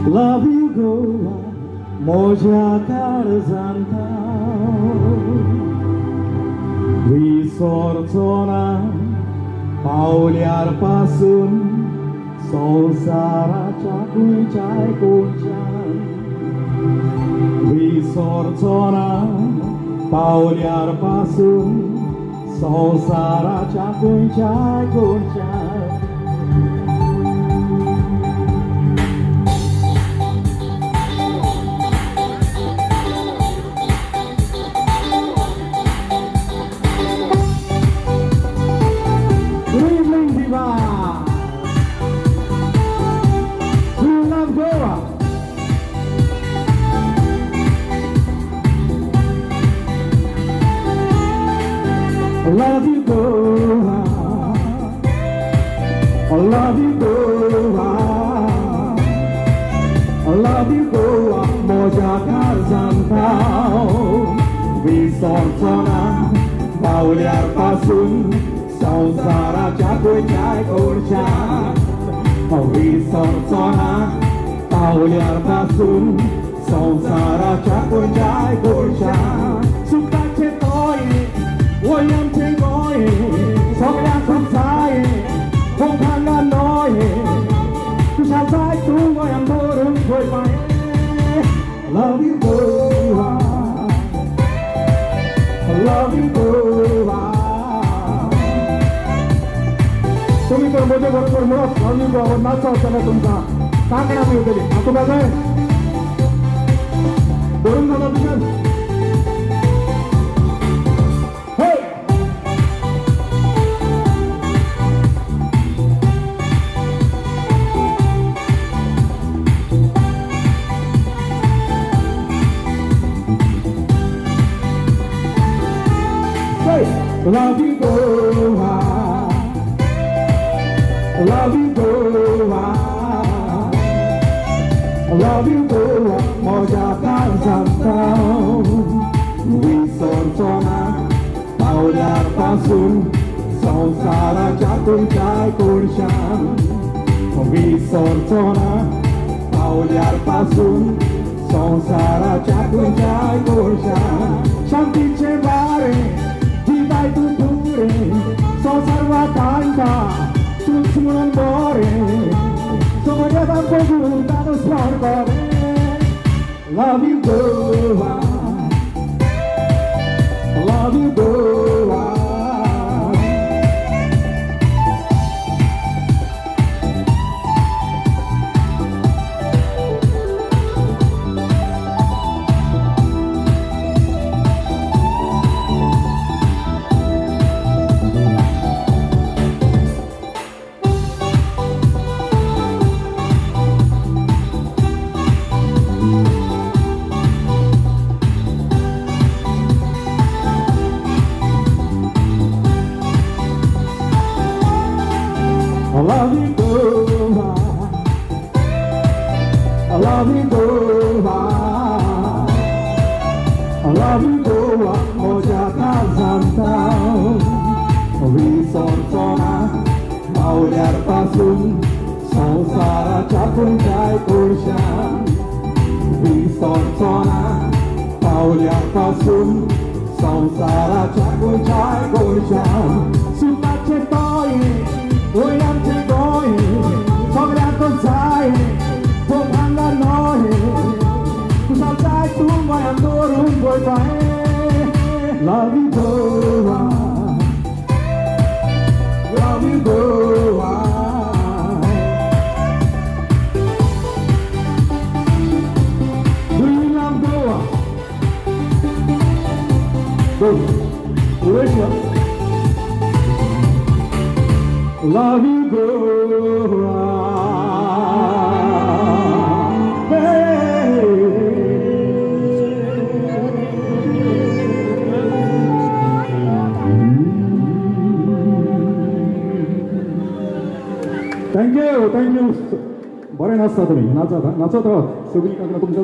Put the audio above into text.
Love you Goa, moja karzanta. विसर्जना पावल्यारपासून संसाराच्या गुंचाय गोंचान. विसर्जना पावल्यारपासून संसाराच्या गुंचाय गोंचान. I love you Goa, I love you Goa, I love you Goa, moja karzanta. विसर्जना पावल्यारपासून संसाराच्या गुंचाय गोंचान. विसर्जना पावल्यारपासून संसाराच्या गुंचाय गोंचान. सुखाचे तोये 오염된 거에 서양 감사에 공간과 너의 그 샤사이 두 거야 모른 골반에. Love you Goa, love you Goa. तुम्ही तर मोठे भरपूर मुळात love Goa नाचा असताना तुमचा काय नाव होते आता बघा बोलून झाला तुझ्या. Love you Goa, love you Goa, love you Goa, moja karzanta. विसर्जना पावल्यारपासून संसाराच्या गुंचाय गोंचान. विसर्जना पावल्यारपासून संसाराच्या गुंचाय गोंचान. शांतीचे वारे tu pure, so sarva tanta, tuż म्हणून बोरे, समोर बघू दानो स्वर्गावे. Love you Goa, love you Goa. I love you Goa, I love you Goa, I love you Goa, moja karzanta. विसर्जना पावल्यारपासून संसाराच्या गुंचाय गोंचान. विसर्जना पावल्यारपासून संसाराच्या गुंचाय गोंचान. सुखाचे तोये 오염된 거에 서그란 사이에 공간과 너의 그 사이 두 거야 모른 골반에. Love you Goa, love you Goa. Do you love Goa? Go, Russia. Love you Goa, hey. Thank you. बरे नाचता तुम्ही नाचत सगळी तुमच्या